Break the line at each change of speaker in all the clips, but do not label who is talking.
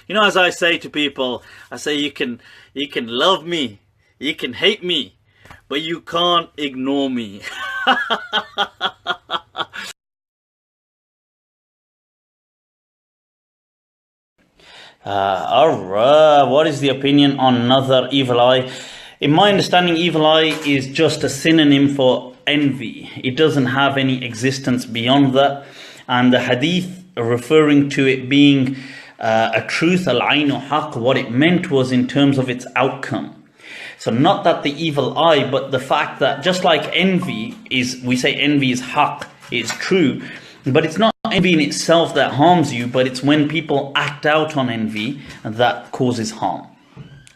You know, as I say to people, I say you can love me, you can hate me, but you can't ignore me. Alright, what is the opinion on nazar, evil eye? In my understanding, evil eye is just a synonym for envy. It doesn't have any existence beyond that. And the hadith referring to it being a truth, al-aynu haq, what it meant was in terms of its outcome. So not that the evil eye, but the fact that just like envy is, we say envy is haq, it's true, but it's not envy in itself that harms you, but it's when people act out on envy that causes harm.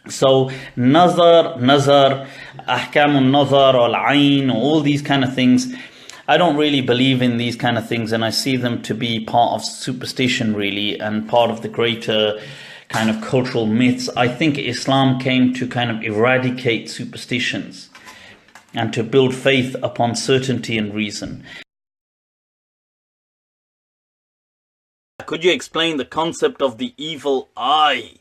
So nazar, ahkamun nazar, al-ayn, all these kind of things, I don't really believe in these kind of things, and I see them to be part of superstition really, and part of the greater kind of cultural myths. I think Islam came to kind of eradicate superstitions and to build faith upon certainty and reason. Could you explain the concept of the evil eye?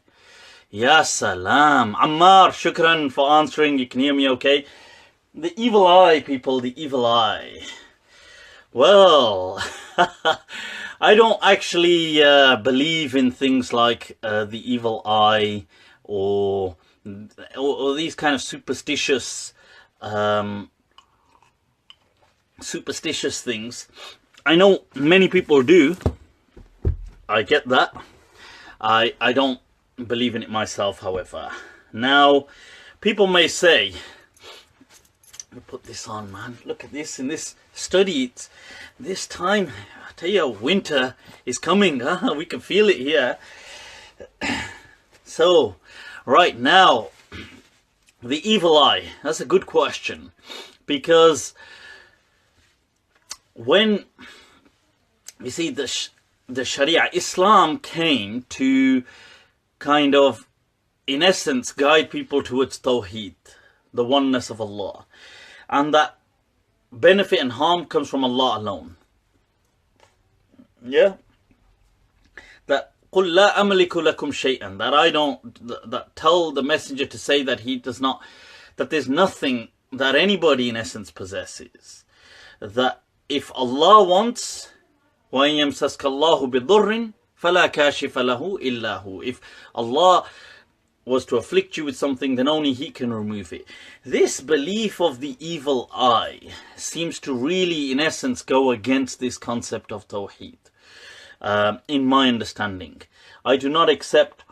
Ya salam. Ammar, shukran for answering. You can hear me okay? The evil eye, people, the evil eye. Well, I don't actually believe in things like the evil eye or these kind of superstitious things. I know many people do. I get that. I don't believe in it myself, however. Now, people may say, let me put this on, man. Look at this in this study. It's this time, I tell you, winter is coming. Huh? We can feel it here. So, right now, the evil eye. That's a good question, because when you see the Sharia, Islam came to kind of, in essence, guide people towards Tawheed, the oneness of Allah, and that benefit and harm comes from Allah alone. Yeah, that قُلْ لَا أَمْلِكُ لَكُمْ شَيْئًا, that I don't, that tell the messenger to say that he does not, that there's nothing that anybody in essence possesses. That if Allah wants, وَإِنْ يَمْسَسْكَ اللَّهُ بِضُرٍّ فَلَا كَاشِفَ لَهُ إِلَّا هُ. If Allah was to afflict you with something, then only He can remove it. This belief of the evil eye seems to really, in essence, go against this concept of Tawheed. In my understanding, I do not accept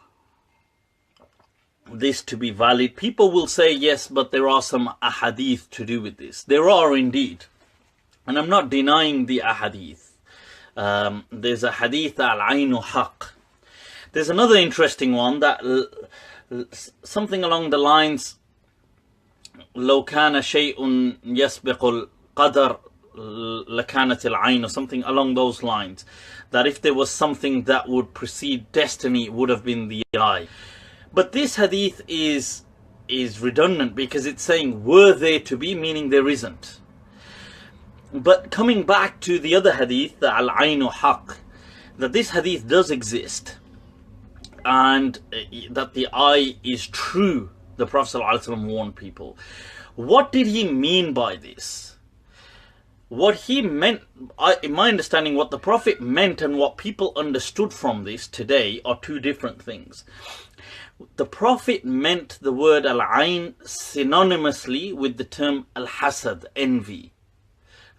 this to be valid. People will say, yes, but there are some ahadith to do with this. There are indeed. And I'm not denying the ahadith. There's a hadith, al-aynu haq. There's another interesting one that something along the lines, لو كان شيء يسبق القدر لكانت العين, or something along those lines, that if there was something that would precede destiny, it would have been the eye. But this hadith is redundant, because it's saying were there to be, meaning there isn't. But coming back to the other hadith, the al-aynu haq, that this hadith does exist, and that the eye is true, the Prophet ﷺ warned people. What did he mean by this? What he meant, in my understanding, what the Prophet meant and what people understood from this today are two different things. The Prophet meant the word al-ayn synonymously with the term al-hasad, envy.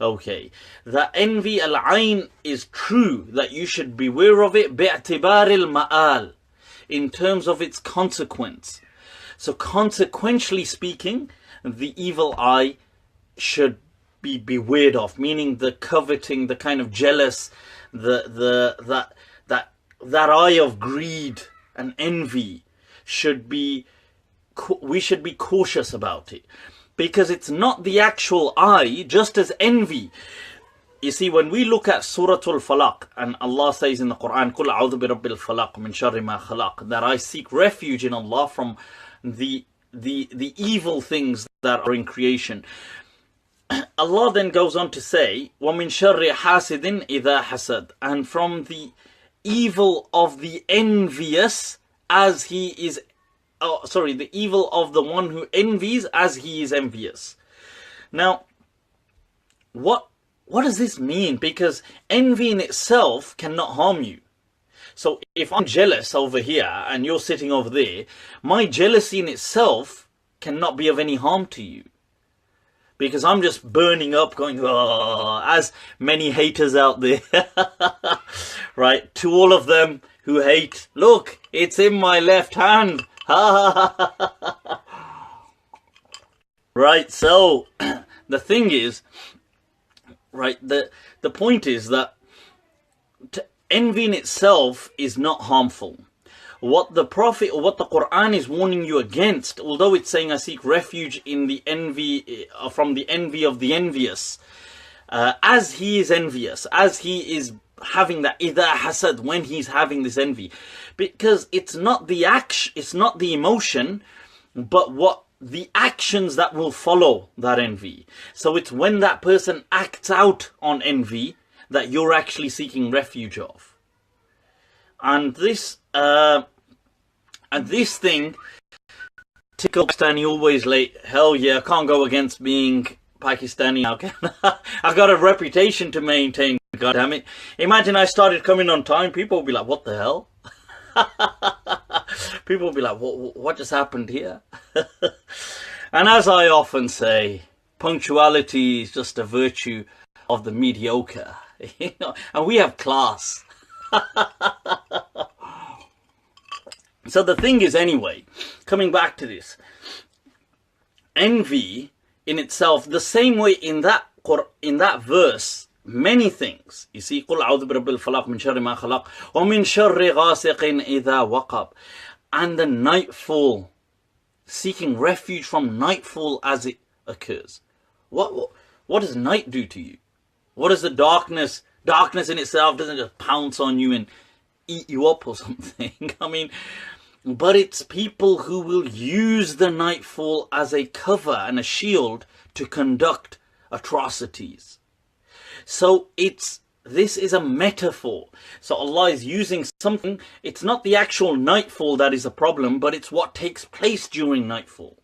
Okay, that envy, al-ayn, is true, that you should beware of it, bi'tibar al-ma'al, in terms of its consequence. So consequentially speaking, the evil eye should be beware of, meaning the coveting, the kind of jealous, that eye of greed and envy should be, we should be cautious about it, because it's not the actual eye, just as envy. You see, when we look at Surah Al-Falaq, and Allah says in the Quran, قُلْ أَعُوذُ بِرَبِّ الْفَلَقِ مِنْ شَرِّ مَا خَلَقَ, that I seek refuge in Allah from the evil things that are in creation. Allah then goes on to say, وَمِنْ شَرِّ حَاسِدٍ إِذَا حَسَدٍ, and from the evil of the envious as he is, the evil of the one who envies as he is envious. Now, what does this mean? Because envy in itself cannot harm you. So if I'm jealous over here and you're sitting over there, my jealousy in itself cannot be of any harm to you. Because I'm just burning up, going, oh, as many haters out there. Right? To all of them who hate, look, it's in my left hand. Right? So, the thing is, right, the point is that envy in itself is not harmful. What the Prophet or what the Quran is warning you against, although it's saying I seek refuge in the envy, from the envy of the envious, as he is envious, as he is having that idha hasad, when he's having this envy, because it's not the action, it's not the emotion, but what the actions that will follow that envy. So it's when that person acts out on envy that you're actually seeking refuge of. And this thing, typical Pakistani, always late. Hell yeah, I can't go against being Pakistani now, can I? I've got a reputation to maintain, god damn it. Imagine I started coming on time, people would be like, what the hell? People will be like, what just happened here? And as I often say, punctuality is just a virtue of the mediocre. You know, and we have class. So the thing is, anyway, coming back to this, envy in itself, the same way in that verse, many things. You see, قُلْ أَعُوذُ بِرَبِّ الْفَلَقِ مِنْ شَرِّ مَا خَلَقَ وَمِنْ شَرِّ غَاسِقٍ إِذَا وَقَبَ. And the nightfall, seeking refuge from nightfall as it occurs. What does night do to you? What is the darkness? Darkness in itself doesn't just pounce on you and eat you up or something. I mean, but it's people who will use the nightfall as a cover and a shield to conduct atrocities. So this is a metaphor. So Allah is using something. It's not the actual nightfall that is a problem, but it's what takes place during nightfall.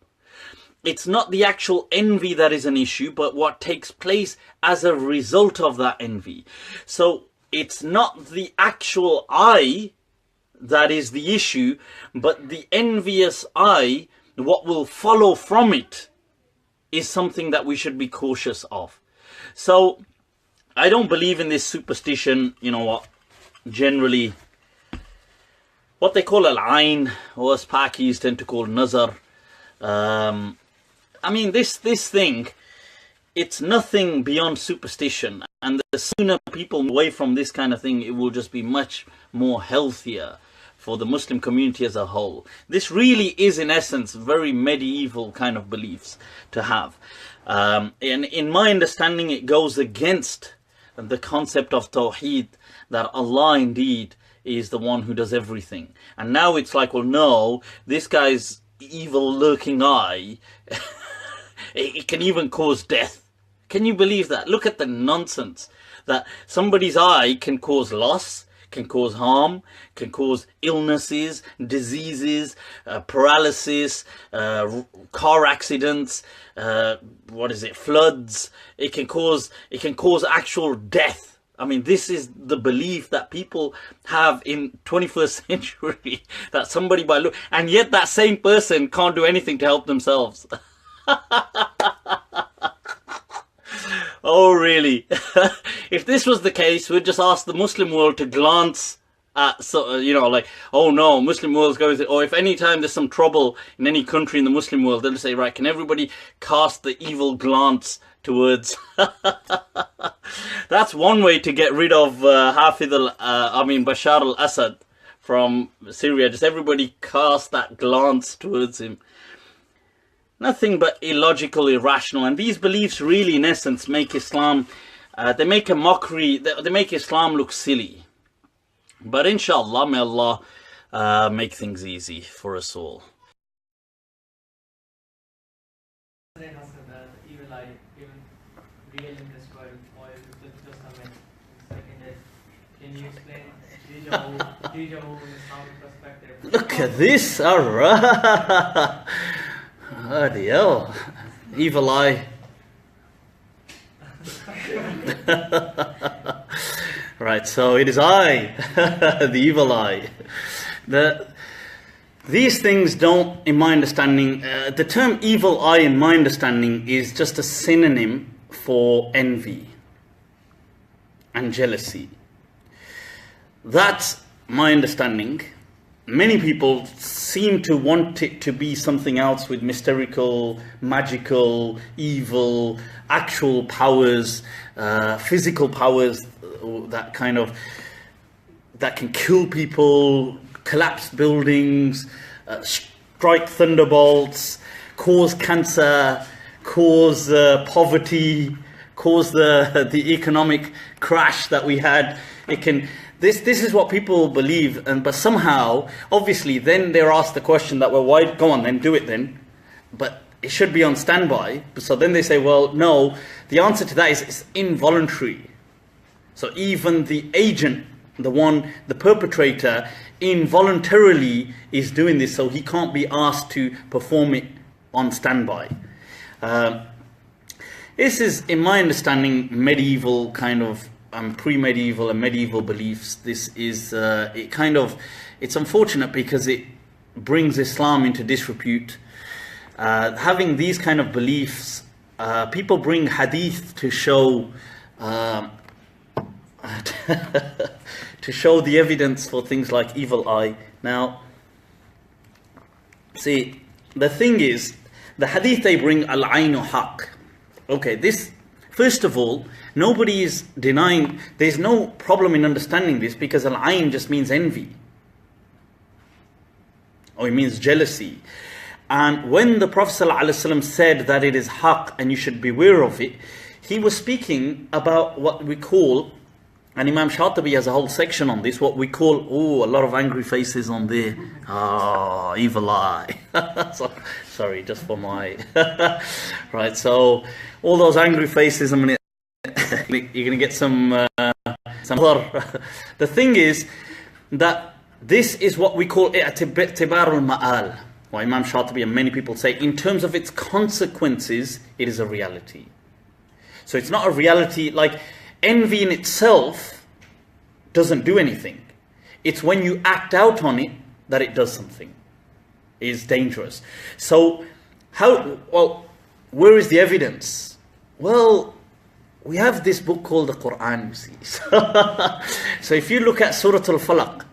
It's not the actual envy that is an issue, but what takes place as a result of that envy. So it's not the actual I that is the issue, but the envious I, what will follow from it, is something that we should be cautious of. So I don't believe in this superstition, you know what, generally, what they call al-ain, or as Pakis tend to call nazar. I mean, this thing, it's nothing beyond superstition. And the sooner people move away from this kind of thing, it will just be much more healthier for the Muslim community as a whole. This really is, in essence, very medieval kind of beliefs to have. And in my understanding, it goes against the concept of Tawheed, that Allah indeed is the one who does everything. And now it's like, well, no, this guy's evil lurking eye, it can even cause death. Can you believe that? Look at the nonsense. That somebody's eye can cause loss, can cause harm, can cause illnesses, diseases, paralysis, car accidents, floods. It can cause actual death. I mean, this is the belief that people have in 21st century, that somebody and yet that same person can't do anything to help themselves. Oh, really? If this was the case, we'd just ask the Muslim world to glance at, like, oh no, Muslim world's going to, or if any time there's some trouble in any country in the Muslim world, they'll say, right, can everybody cast the evil glance towards... That's one way to get rid of Bashar al-Assad from Syria. Just everybody cast that glance towards him. Nothing but illogical, irrational. And these beliefs really, in essence, make Islam, they make a mockery, they make Islam look silly. But inshallah, may Allah make things easy for us all.
Even real in this world, or is it just a myth? Second is, can you explain
Look at this, alright. Bloody hell. Evil eye. Right, so it is I, the evil eye. These things don't, in my understanding, the term evil eye in my understanding is just a synonym for envy and jealousy. That's my understanding. Many people seem to want it to be something else with mystical, magical, evil, actual powers, physical powers that can kill people, collapse buildings, strike thunderbolts, cause cancer, cause poverty, cause the economic crash that we had. It can. This is what people believe, but somehow, obviously, then they're asked the question that, well, why? Go on then, do it then. But it should be on standby. So then they say, well, no. The answer to that is it's involuntary. So even the agent, the perpetrator, involuntarily is doing this, so he can't be asked to perform it on standby. This is, in my understanding, medieval kind of pre-medieval and medieval beliefs. This is it's unfortunate because it brings Islam into disrepute. Having these kind of beliefs, people bring hadith to show to show the evidence for things like evil eye. Now, see, the thing is, the hadith they bring, al-aynu haq. Okay, this, first of all, nobody is denying, there's no problem in understanding this, because al-ayn just means envy. Or it means jealousy. And when the Prophet ﷺ said that it is haq and you should beware of it, he was speaking about what we call, and Imam Shatibi has a whole section on this, what we call, a lot of angry faces on there. Evil eye. Sorry, just for my... right, so all those angry faces, you're going to get some The thing is that this is what we call i'tibarul ma'al. What Imam Shatibi and many people say, in terms of its consequences, it is a reality. So it's not a reality, like envy in itself doesn't do anything. It's when you act out on it that it does something. It is dangerous. So where is the evidence? Well, we have this book called the Quran, you see. So if you look at Surah Al-Falaq,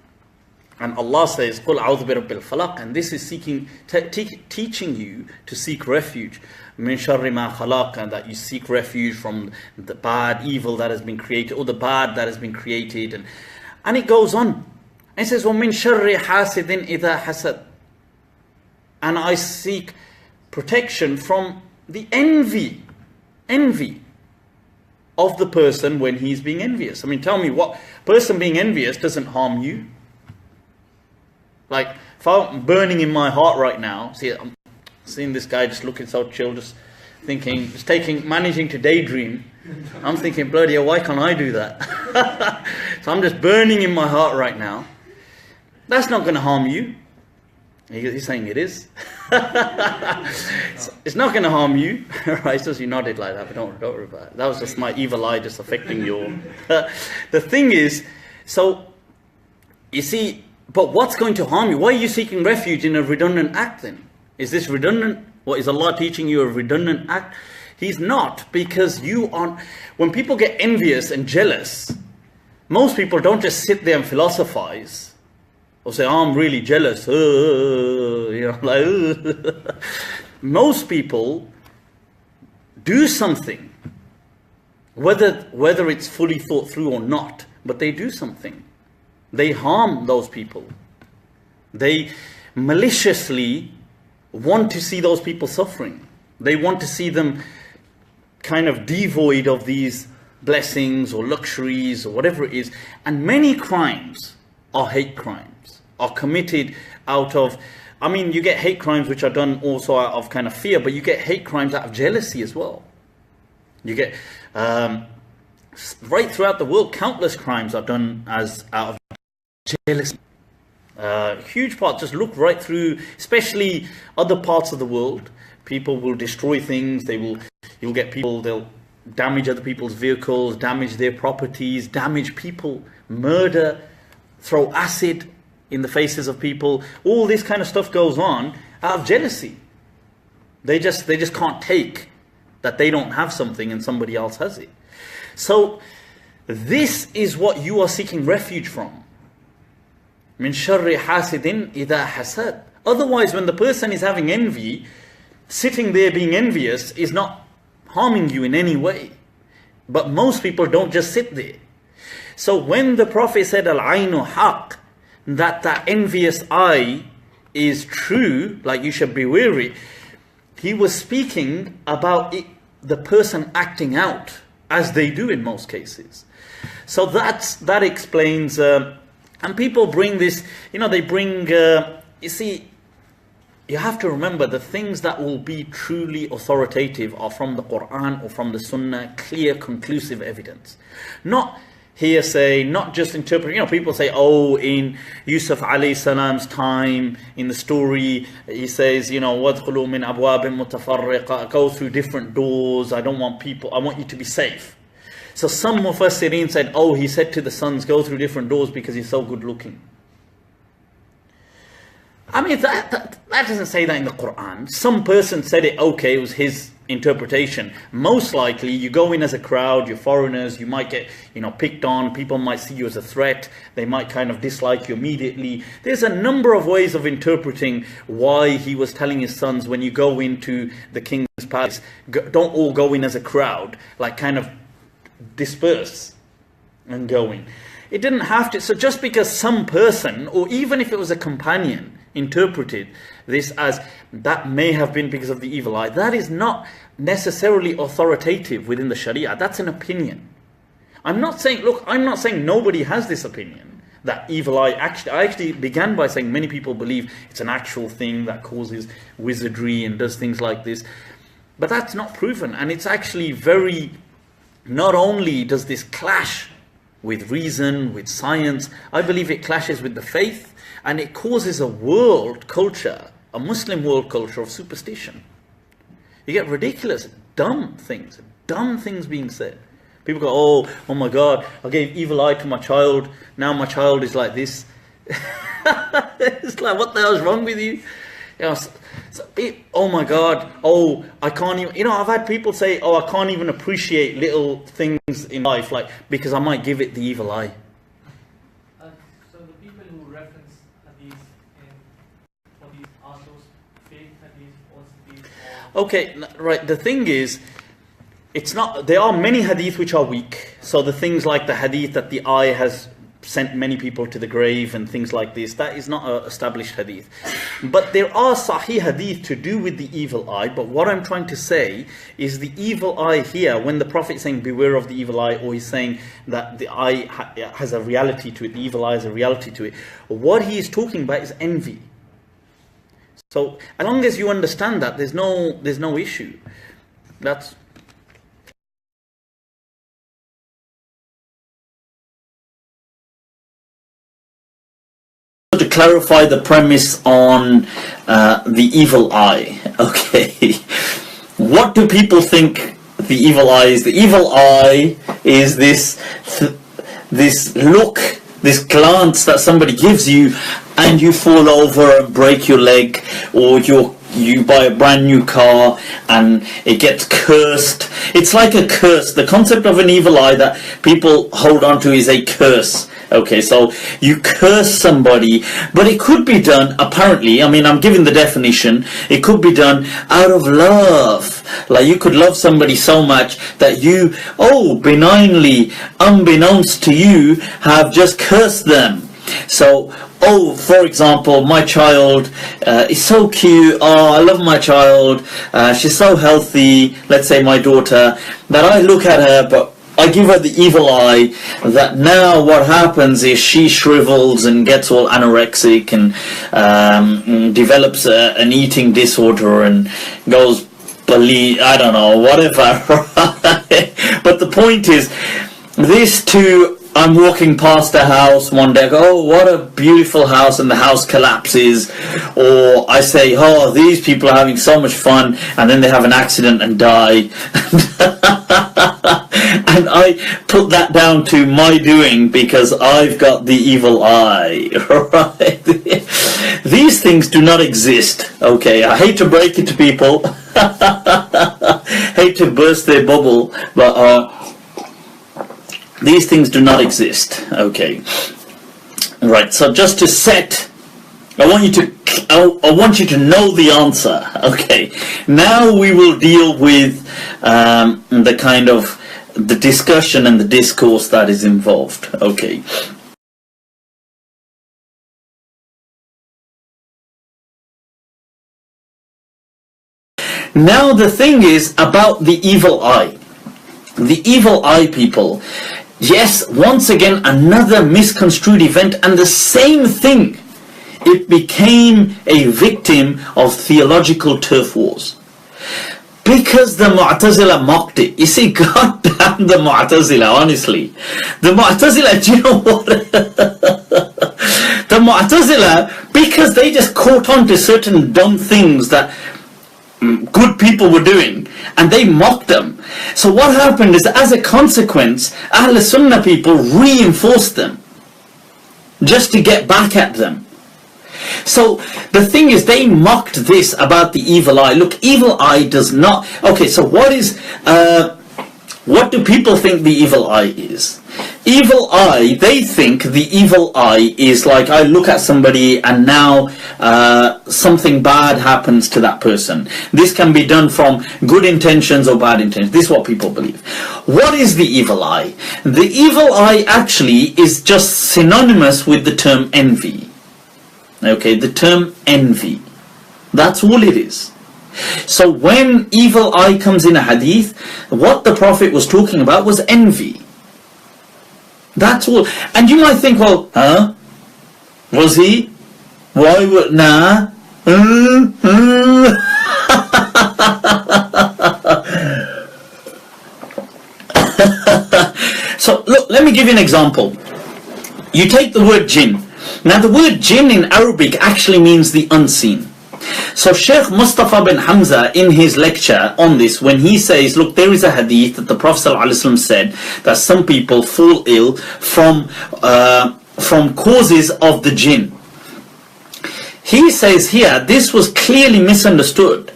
and Allah says, "Qul a'udhu bi rabbil falaq," and this is teaching you to seek refuge, min sharri ma khalaq, and that you seek refuge from the bad, evil that has been created, or the bad that has been created, and it goes on. And it says, "Wa min sharri hasidin idha hasad," and I seek protection from the envy of the person when he's being envious. I mean, tell me, what person being envious doesn't harm you? Like, if I'm burning in my heart right now, see, I'm seeing this guy just looking so chill, just thinking, managing to daydream. I'm thinking, bloody hell, why can't I do that? So I'm just burning in my heart right now. That's not going to harm you. He's saying it is. It's not going to harm you. Right? It's just you nodded like that, but don't worry about it. That was just my evil eye just affecting your... The thing is, so, you see, but what's going to harm you? Why are you seeking refuge in a redundant act then? Is this redundant? What, is Allah teaching you a redundant act? He's not, because you aren't... When people get envious and jealous, most people don't just sit there and philosophize. Or say, I'm really jealous. Most people do something, whether it's fully thought through or not, but they do something. They harm those people. They maliciously want to see those people suffering. They want to see them kind of devoid of these blessings or luxuries or whatever it is. And many crimes are hate crimes, are committed out of, I mean, you get hate crimes which are done also out of kind of fear, but you get hate crimes out of jealousy as well. You get, right throughout the world, countless crimes are done as out of jealousy. Huge part. Just look right through, especially other parts of the world. People will destroy things. You'll get people, they'll damage other people's vehicles, damage their properties, damage people, murder, throw acid in the faces of people. All this kind of stuff goes on out of jealousy. They just can't take that they don't have something and somebody else has it. So this is what you are seeking refuge from. Min sharri hasidin idha hasad. Otherwise, when the person is having envy, sitting there being envious is not harming you in any way. But most people don't just sit there. So when the Prophet said al-ainu haq, that envious eye is true, like you should be wary, he was speaking about it, the person acting out, as they do in most cases. So that explains, and people bring this, they bring, you see, you have to remember the things that will be truly authoritative are from the Quran or from the Sunnah, clear, conclusive evidence. Not hearsay, not just interpret. People say, oh, in Yusuf alayhi salam's time, in the story, he says, وَادْخُلُوا مِنْ أَبْوَابٍ مُتَفَرِّقَةٍ, go through different doors, I want you to be safe. So some Mufassirin said, oh, he said to the sons, go through different doors because he's so good looking. I mean, that doesn't say that in the Quran. Some person said it, okay, it was his interpretation. Most likely, you go in as a crowd, you're foreigners, you might get, picked on, people might see you as a threat, they might kind of dislike you immediately. There's a number of ways of interpreting why he was telling his sons, when you go into the king's palace, don't all go in as a crowd, like kind of disperse and go in. It didn't have to. So just because some person, or even if it was a companion, interpreted this as that may have been because of the evil eye, that is not necessarily authoritative within the Sharia. That's an opinion. I'm not saying nobody has this opinion that evil eye I actually began by saying many people believe it's an actual thing that causes wizardry and does things like this, but that's not proven. And it's actually not only does this clash with reason, with science, I believe it clashes with the faith, and it causes a world culture, a Muslim world culture of superstition. You get ridiculous, dumb things being said. People go, oh my God, I gave evil eye to my child, now my child is like this. It's like, what the hell is wrong with you? Oh my God, I can't even, I've had people say, I can't even appreciate little things in life, like, because I might give it the evil eye.
So the people who reference hadith for these are those fake hadith, false hadith?
Okay, right, the thing is, there are many hadith which are weak. So the things like the hadith that the eye has sent many people to the grave and things like this, that is not an established hadith. But there are sahih hadith to do with the evil eye. But what I'm trying to say is the evil eye here, when the Prophet is saying beware of the evil eye, or he's saying that the eye has a reality to it, the evil eye has a reality to it, what he is talking about is envy. So as long as you understand that, there's no issue. That's to clarify the premise on the evil eye. Okay, what do people think the evil eye is? The evil eye is this look, this glance that somebody gives you, and you fall over and break your leg, or you buy a brand new car and it gets cursed. It's like a curse. The concept of an evil eye that people hold on to is a curse. Okay, so you curse somebody, but it could be done, apparently, I'm giving the definition, it could be done out of love. Like you could love somebody so much that you, benignly, unbeknownst to you, have just cursed them. So, for example, my child is so cute, I love my child, she's so healthy, let's say my daughter, that I look at her, but I give her the evil eye, that now what happens is she shrivels and gets all anorexic and develops an eating disorder and goes, I don't know, whatever. But the point is, this to I'm walking past a house one day, I go, oh, what a beautiful house, and the house collapses. Or I say, oh, these people are having so much fun, and then they have an accident and die. And I put that down to my doing because I've got the evil eye, right? These things do not exist, okay? I hate to break it to people, hate to burst their bubble, but these things do not exist, okay? Right, so just to set, I want you to know the answer, okay? Now we will deal with the kind of the discussion and the discourse that is involved, okay? Now the thing is about the evil eye. The evil eye, people. Yes, once again, another misconstrued event, and the same thing. It became a victim of theological turf wars. Because the Mu'tazila mocked it. You see, God damn the Mu'tazila, honestly. The Mu'tazila, do you know what? The Mu'tazila, because they just caught on to certain dumb things that good people were doing, and they mocked them. So what happened is, as a consequence, Ahl Sunnah people reinforced them just to get back at them. So the thing is, they mocked this about the evil eye. Look, evil eye does not... Okay, so what do people think the evil eye is? Evil eye, they think the evil eye is like, I look at somebody and now something bad happens to that person. This can be done from good intentions or bad intentions. This is what people believe. What is the evil eye? The evil eye actually is just synonymous with the term envy. Okay, the term envy. That's all it is. So when evil eye comes in a hadith, what the Prophet was talking about was envy. That's all. And you might think, well, huh? Was he? Why would... Nah. So, look, let me give you an example. You take the word jinn. Now, the word jinn in Arabic actually means the unseen. So Sheikh Mustafa bin Hamza, in his lecture on this, when he says, look, there is a hadith that the Prophet ﷺ said that some people fall ill from causes of the jinn. He says here, this was clearly misunderstood.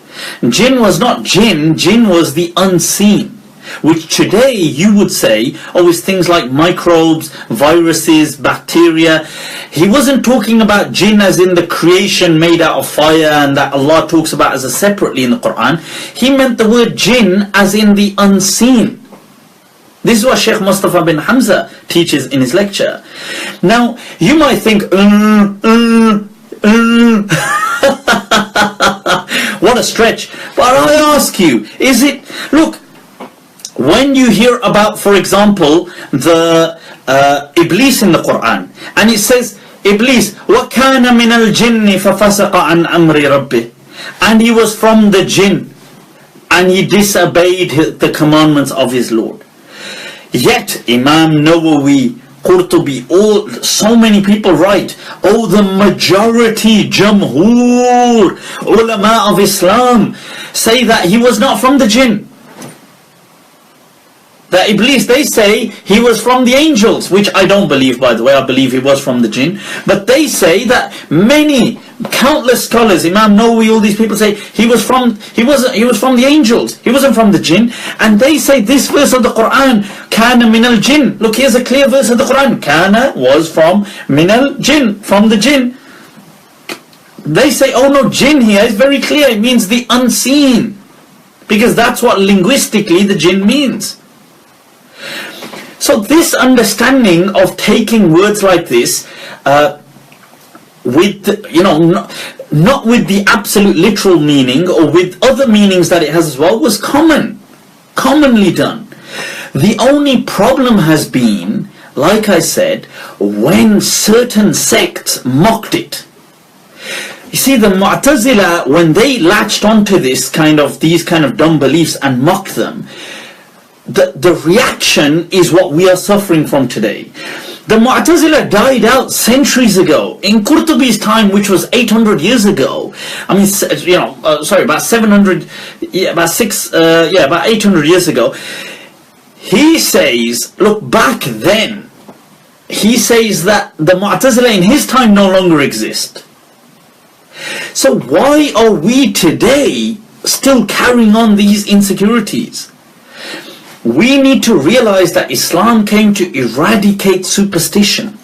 Jinn was not jinn, jinn was the unseen. Which today you would say, oh, is things like microbes, viruses, bacteria. He wasn't talking about jinn as in the creation made out of fire and that Allah talks about as a separately in the Quran. He meant the word jinn as in the unseen. This is what Sheikh Mustafa bin Hamza teaches in his lecture. Now, you might think, what a stretch. But I ask you, is it, look, when you hear about, for example, the Iblis in the Quran, and it says, Iblis, وَكَانَ مِنَ الْجِنِّ فَفَسَقَ عَنْ أَمْرِ رَبِّهِ, and he was from the jinn, and he disobeyed the commandments of his Lord. Yet, Imam Nawawi, Qurtubi, so many people write, oh, the majority, Jamhur, ulama of Islam, say that he was not from the jinn. That Iblis, they say he was from the angels, which I don't believe, by the way. I believe he was from the jinn. But they say that many, countless scholars, Imam Nawawi, all these people say he was from the angels. He wasn't from the jinn. And they say this verse of the Quran, Kana minal jinn. Look, here's a clear verse of the Quran. Kana was from minal jinn, from the jinn. They say, oh no, jinn here is very clear. It means the unseen. Because that's what linguistically the jinn means. So this understanding of taking words like this with, not with the absolute literal meaning or with other meanings that it has as well, was commonly done. The only problem has been, like I said, when certain sects mocked it. You see, the Mu'tazila, when they latched onto these kind of dumb beliefs and mocked them, the reaction is what we are suffering from today. The Mu'tazila died out centuries ago. In Qurtubi's time, which was 800 years ago, I mean, about 700, about 800 years ago, he says, look, back then, he says that the Mu'tazila in his time no longer exist. So why are we today still carrying on these insecurities? We need to realize that Islam came to eradicate superstition.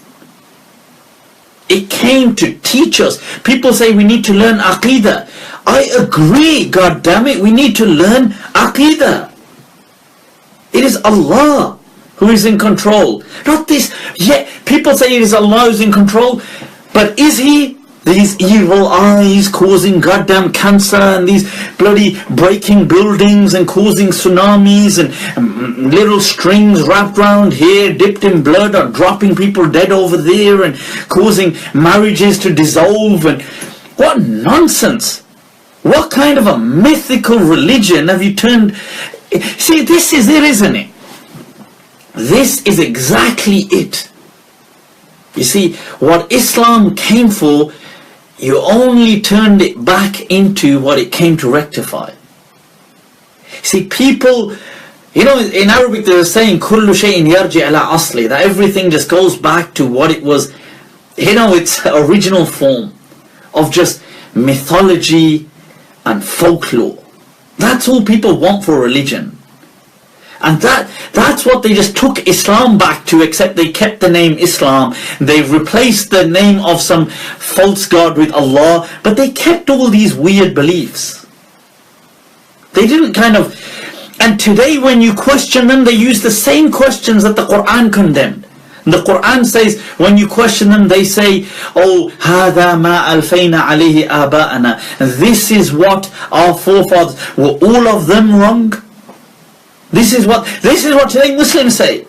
It came to teach us. People say we need to learn Aqidah. I agree, God damn it, we need to learn Aqidah. It is Allah who is in control. Not this, people say it is Allah who is in control, but is He? These evil eyes causing goddamn cancer, and these bloody breaking buildings and causing tsunamis, and little strings wrapped around here dipped in blood are dropping people dead over there and causing marriages to dissolve. And what nonsense! What kind of a mythical religion have you turned? See, this is it, isn't it? This is exactly it. You see, what Islam came for, you only turned it back into what it came to rectify. See, people, in Arabic there's a saying, كُلُّ شَيْءٍ يَرْجِعْ عَلَى أَصْلِ, that everything just goes back to what it was, its original form of just mythology and folklore. That's all people want for religion. And that's what they just took Islam back to, except they kept the name Islam. They replaced the name of some false god with Allah, but they kept all these weird beliefs. They didn't and today when you question them, they use the same questions that the Quran condemned. The Quran says, when you question them, they say, oh, هَذَا مَا أَلْفَيْنَا عَلَيْهِ آبَاءَنَا. This is what our forefathers, were all of them wrong? This is what today Muslims say.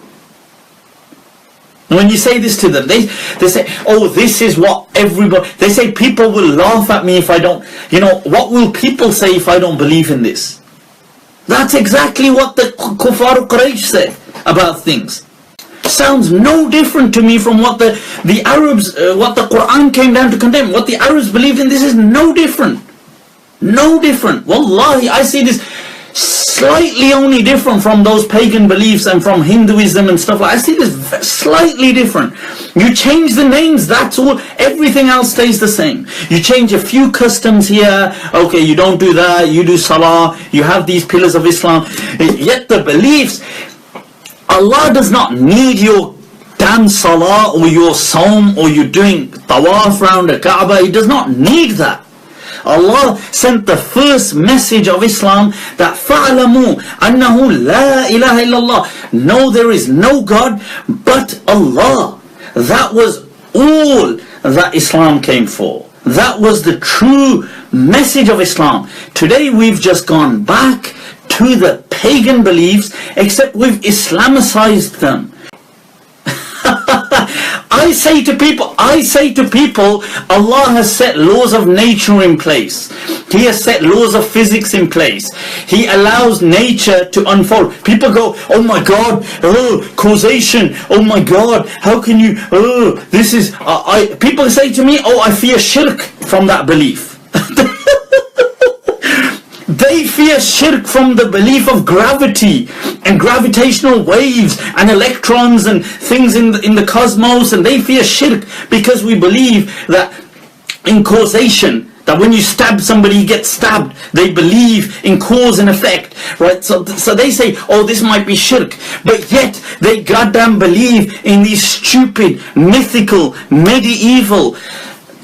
When you say this to them, they say, oh, this is what everybody, they say people will laugh at me if I don't, what will people say if I don't believe in this? That's exactly what the Kuffar Quraysh said about things. Sounds no different to me from what the Arabs, what the Quran came down to condemn. What the Arabs believed in, this is no different. No different. Wallahi, I see this slightly only different from those pagan beliefs and from Hinduism and stuff like that. I see this slightly different. You change the names, that's all. Everything else stays the same. You change a few customs here. Okay, you don't do that. You do salah. You have these pillars of Islam. Yet the beliefs, Allah does not need your damn salah or your psalm or you doing tawaf around the Kaaba. He does not need that. Allah sent the first message of Islam that فَعْلَمُوا أَنَّهُ لَا إِلَهَ إِلَّا اللَّهِ. No, there is no God but Allah. That was all that Islam came for. That was the true message of Islam. Today we've just gone back to the pagan beliefs, except we've Islamicized them. I say to people, Allah has set laws of nature in place. He has set laws of physics in place. He allows nature to unfold. People go, oh my God, causation, oh my God, how can you, this is, people say to me, I fear shirk from that belief. They fear shirk from the belief of gravity and gravitational waves and electrons and things in the cosmos, and they fear shirk because we believe that in causation, that when you stab somebody you get stabbed. They believe in cause and effect, right? So they say, this might be shirk, but yet they goddamn believe in these stupid, mythical, medieval,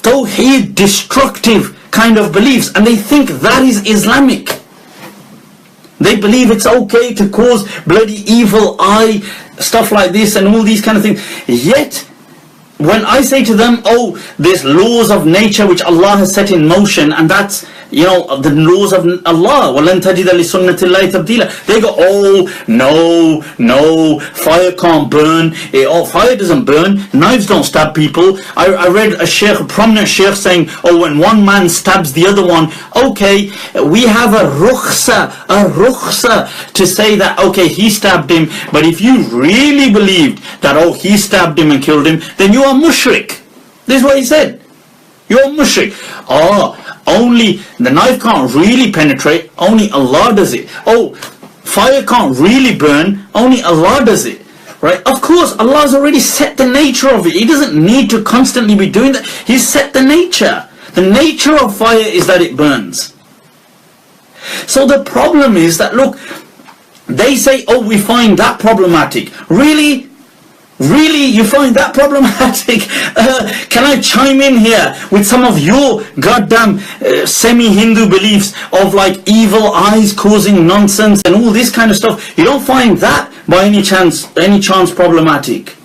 tawheed, destructive kind of beliefs, and they think that is Islamic. They believe it's okay to cause bloody evil eye, stuff like this and all these kind of things. Yet when I say to them, there's laws of nature which Allah has set in motion, and that's the laws of Allah. وَلَن تَجِدَ لِسُنَّةِ اللَّهِ تَبْدِيلًا. They go, oh, no, fire can't burn. Fire doesn't burn. Knives don't stab people. I read a prominent sheikh saying, when one man stabs the other one, okay, we have a rukhsa to say that, okay, he stabbed him, but if you really believed that, he stabbed him and killed him, then you are mushrik. This is what he said. You are mushrik. Only the knife can't really penetrate, only Allah does it. Fire can't really burn, only Allah does it. Right? Of course, Allah's already set the nature of it. He doesn't need to constantly be doing that. He's set the nature. The nature of fire is that it burns. So the problem is that, look, they say, we find that problematic. Really? Really, you find that problematic? Can I chime in here with some of your goddamn semi-Hindu beliefs of like evil eyes causing nonsense and all this kind of stuff? You don't find that by any chance problematic?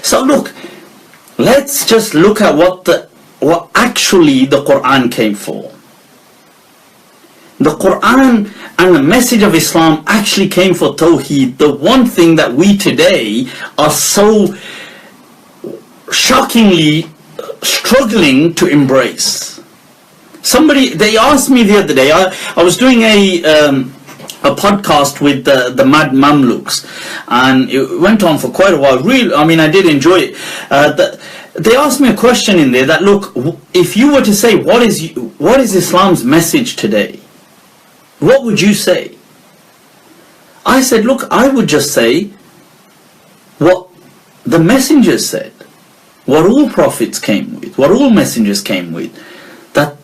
So look, let's just look at what actually the Quran came for. The Quran and the message of Islam actually came for Tawheed, the one thing that we today are so shockingly struggling to embrace. They asked me the other day, I was doing a podcast with the Mad Mamluks, and it went on for quite a while. I did enjoy it. They asked me a question in there that, look, if you were to say, what is Islam's message today? What would you say? I said, look, I would just say what the messengers said, what all prophets came with, what all messengers came with, that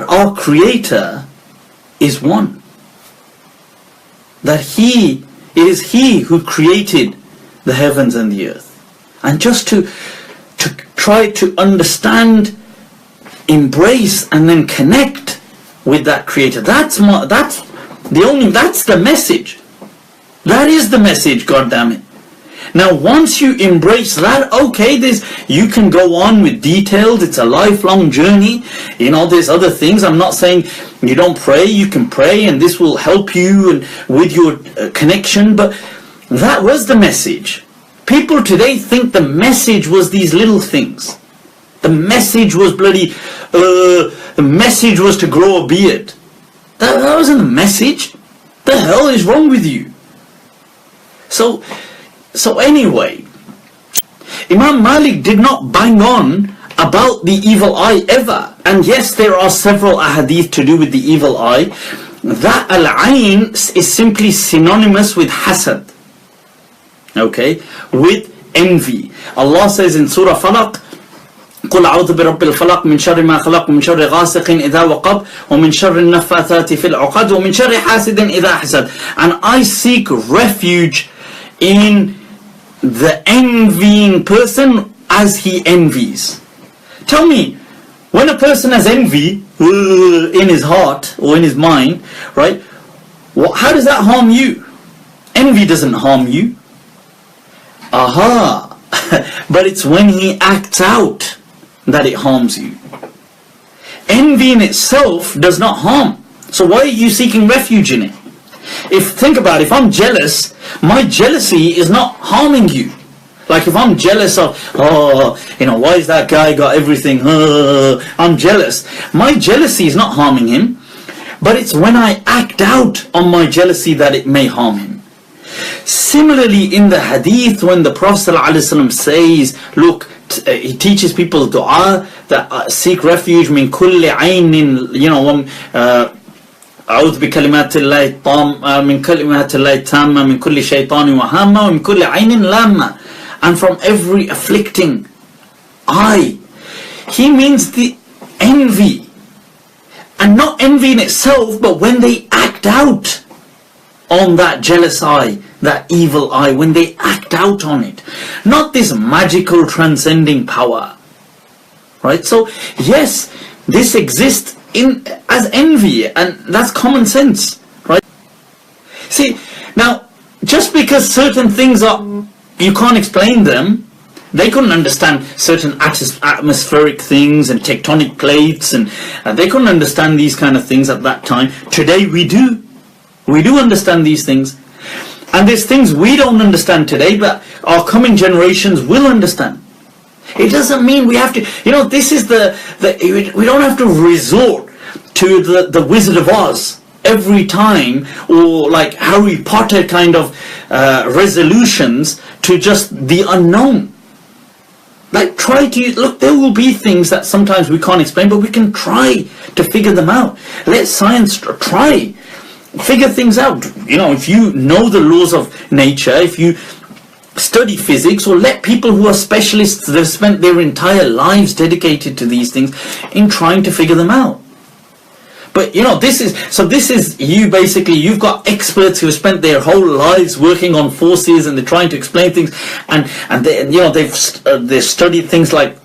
our Creator is one. That it is He who created the heavens and the earth. And just to try to understand, embrace, and then connect with that Creator. That's the message. That is the message, goddammit. Now once you embrace that, okay, you can go on with details. It's a lifelong journey. There's other things. I'm not saying you don't pray. You can pray and this will help you and with your connection, but that was the message. People today think the message was these little things. The message was the message was to grow a beard. That wasn't the message. The hell is wrong with you? So anyway, Imam Malik did not bang on about the evil eye ever. And yes, there are several ahadith to do with the evil eye. That al-ayn is simply synonymous with hasad. Okay? With envy. Allah says in Surah Falaq, قل أعوذ برب الفلق من شر ما خلق ومن شر غاسق إذا وقب ومن شر النفاثات في العقد ومن شر حاسد إذا حسد. And I seek refuge in the envying person as he envies. Tell me, when a person has envy in his heart or in his mind, right, how does that harm you? Envy doesn't harm you. Aha! But it's when he acts out that it harms you. Envy in itself does not harm. So why are you seeking refuge in it? Think about it, if I'm jealous, my jealousy is not harming you. Like if I'm jealous of, why is that guy got everything? I'm jealous. My jealousy is not harming him, but it's when I act out on my jealousy that it may harm him. Similarly, in the hadith, when the Prophet ﷺ says, look, he teaches people dua that seek refuge min kulli aynin, أعوذ بكلمات الله من كلمات الله التامة من كل شيطان وهامة ومن كل عين لامة, and from every afflicting eye. He means the envy, and not envy in itself, but when they act out on that jealous eye, that evil eye, when they act out on it, not this magical transcending power, right? So yes, this exists as envy, and that's common sense, right? See, now just because certain things you can't explain them They couldn't understand certain atmospheric things and tectonic plates, and they couldn't understand these kind of things at that time. Today we do. We do understand these things. And there's things we don't understand today, but our coming generations will understand. It doesn't mean we have to, this is we don't have to resort to the Wizard of Oz every time, or like Harry Potter kind of resolutions to just the unknown. Like, try to look, there will be things that sometimes we can't explain, but we can try to figure them out. Let science try figure things out. If you know the laws of nature, if you study physics, or let people who are specialists that have spent their entire lives dedicated to these things in trying to figure them out. But this is you basically. You've got experts who have spent their whole lives working on forces, and they're trying to explain things, and they've studied things like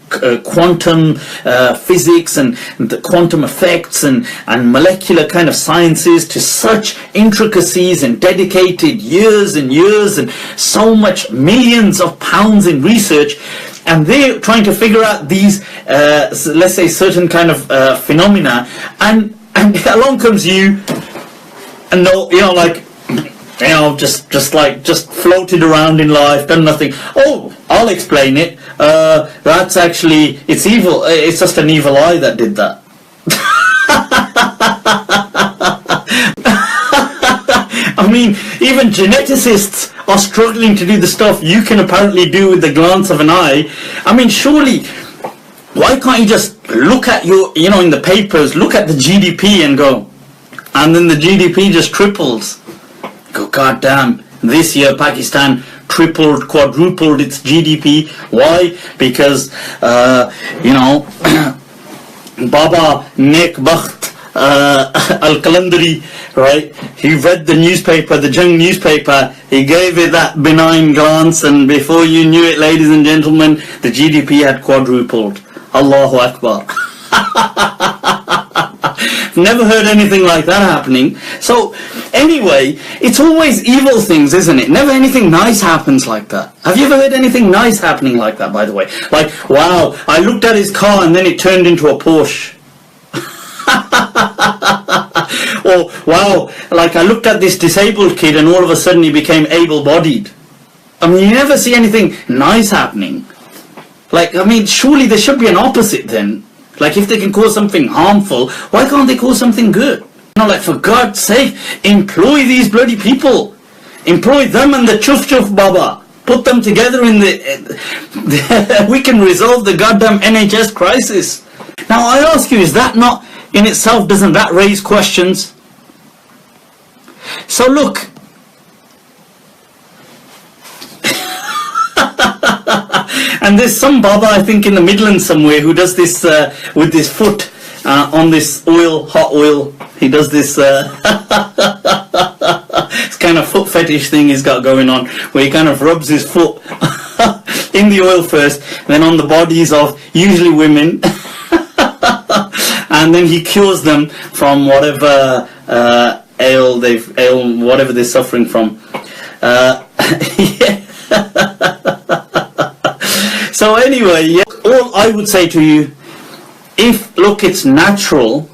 quantum physics and the quantum effects and molecular kind of sciences to such intricacies, and dedicated years and years and so much millions of pounds in research. And they're trying to figure out these, let's say, certain kind of phenomena, and along comes you, and just floated around in life, done nothing. Oh, I'll explain it. That's actually, it's evil. It's just an evil eye that did that. I mean, even geneticists are struggling to do the stuff you can apparently do with the glance of an eye. I mean, surely, why can't you just look at in the papers, look at the GDP and go, and then the GDP just triples. Go, God damn, this year Pakistan tripled, quadrupled its GDP. Why? Because, Baba Nek Bakht Al-Qalandari, right? He read the newspaper, the Jung newspaper, he gave it that benign glance, and before you knew it, ladies and gentlemen, the GDP had quadrupled. Allahu Akbar. Never heard anything like that happening. So anyway, it's always evil things, isn't it? Never anything nice happens like that. Have you ever heard anything nice happening like that, by the way? Like, wow, I looked at his car and then it turned into a Porsche. Or, wow, like I looked at this disabled kid and all of a sudden he became able-bodied. I mean, you never see anything nice happening. Like, I mean, surely there should be an opposite then. Like, if they can cause something harmful, why can't they cause something good? Like, for God's sake, employ these bloody people. Employ them and the chuf baba. Put them together in we can resolve the goddamn NHS crisis. Now, I ask you, is that not, in itself, doesn't that raise questions? So look, and there's some Baba, I think, in the Midlands somewhere who does this with his foot on this oil, hot oil. He does this this kind of foot fetish thing he's got going on, where he kind of rubs his foot in the oil first, then on the bodies of usually women, and then he cures them from whatever whatever they're suffering from. Yeah. So anyway, yeah, all I would say to you, it's natural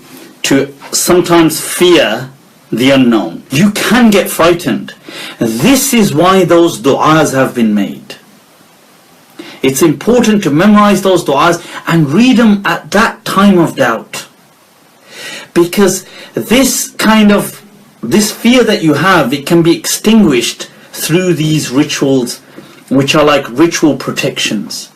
to sometimes fear the unknown. You can get frightened. This is why those du'as have been made. It's important to memorize those du'as and read them at that time of doubt. Because this fear that you have, it can be extinguished through these rituals, which are like ritual protections.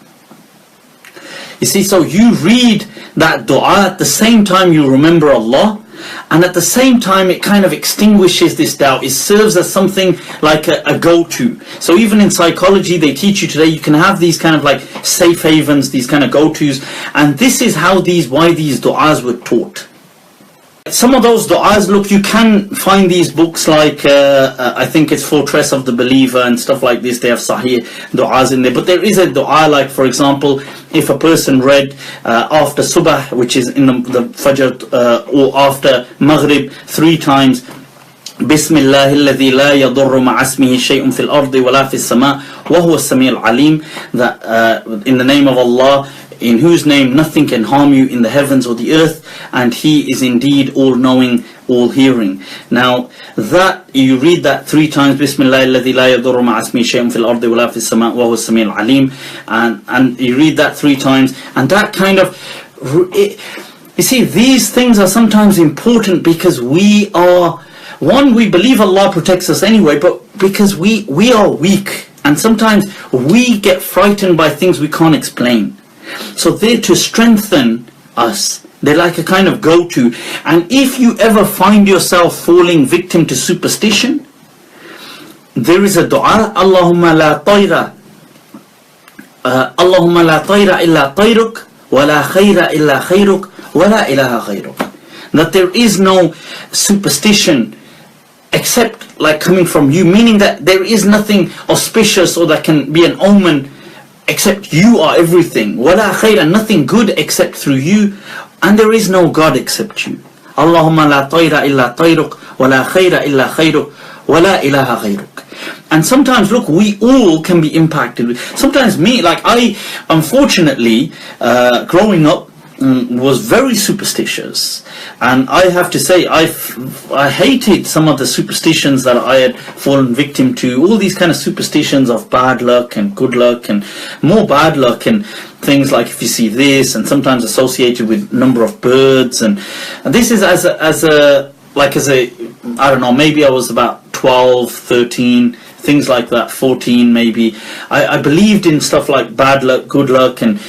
You see, so you read that dua at the same time you remember Allah, and at the same time it kind of extinguishes this doubt. It serves as something like a go-to. So even in psychology they teach you today, you can have these kind of like safe havens, these kind of go-tos, and this is why these du'as were taught. Some of those du'as, look, you can find these books like, I think it's Fortress of the Believer and stuff like this. They have Sahih du'as in there. But there is a du'a, like, for example, if a person read after Subah, which is in the Fajr, or after Maghrib 3 times, بسم الله الذي لا يضر مع اسمه شيء في الأرض ولا في السماء وهو السميع العليم, that in the name of Allah, in whose name nothing can harm you in the heavens or the earth, and He is indeed all-knowing, all-hearing. Now that you read that 3 times, Bismillah alladhi la yadurru ma'a ismihi shay'un fil ardi wala fis sama' wa huwa as-sami'ul alim, and you read that 3 times, and that kind of, you see, these things are sometimes important because we are, one, we believe Allah protects us anyway, but because we are weak, and sometimes we get frightened by things we can't explain. So they're to strengthen us. They're like a kind of go-to. And if you ever find yourself falling victim to superstition, there is a dua, Allahumma la tayra, Allahumma la tayra illa tayruk, wa la khayra illa khayruk, wa la ilaha khayruk. That there is no superstition except like coming from you, meaning that there is nothing auspicious or that can be an omen except you are everything. Wala khayra, nothing good except through you, and there is no God except you. Allahumma la tayra illa tayruk, wala khayra illa khayruk, wala ilaha khayruk. And sometimes, look, we all can be impacted. Sometimes me, like I, unfortunately, growing up, was very superstitious, and I have to say I hated some of the superstitions that I had fallen victim to. All these kind of superstitions of bad luck and good luck, and more bad luck, and things like if you see this, and sometimes associated with number of birds, and this is as a I don't know, maybe I was about 12, 13, things like that, 14 maybe. I believed in stuff like bad luck, good luck, and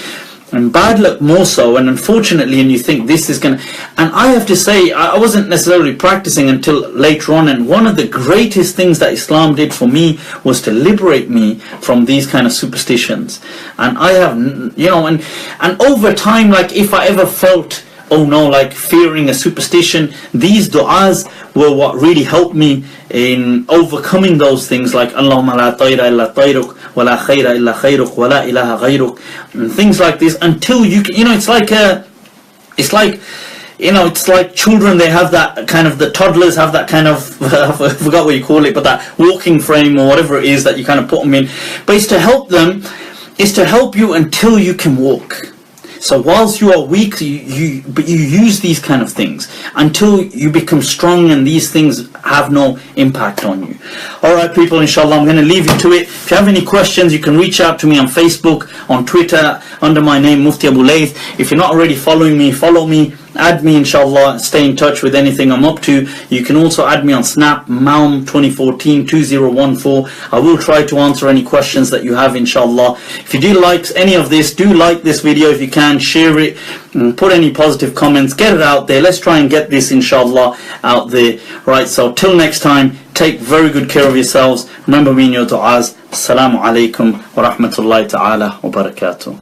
bad luck more so, and unfortunately, and you think this is gonna, and I have to say I wasn't necessarily practicing until later on, and one of the greatest things that Islam did for me was to liberate me from these kind of superstitions. And I have, you know, and over time, like if I ever felt, oh no, like fearing a superstition, these du'as were what really helped me in overcoming those things, like Allahumma la tayra illa tayruk, wa la khayra illa khayruk, wa la ilaha ghayruk, and things like this, until you can, you know, it's like you know, it's like children, they have that kind of, the toddlers have that kind of, I forgot what you call it, but that walking frame or whatever it is that you kind of put them in, but it's to help them, it's to help you until you can walk. So whilst you are weak, but you use these kind of things until you become strong, and these things have no impact on you. Alright people, inshallah, I'm going to leave you to it. If you have any questions, you can reach out to me on Facebook, on Twitter, under my name, Mufti Abu Layth. If you're not already following me, follow me, add me, inshallah, stay in touch with anything I'm up to. You can also add me on Snap, Imam 2014 2014. I will try to answer any questions that you have, inshallah. If you do like any of this, do like this video if you can, share it, and put any positive comments, get it out there. Let's try and get this, inshallah, out there. Right, so till next time, take very good care of yourselves. Remember me in your du'as. Assalamu alaikum wa rahmatullahi ta'ala wa barakatuh.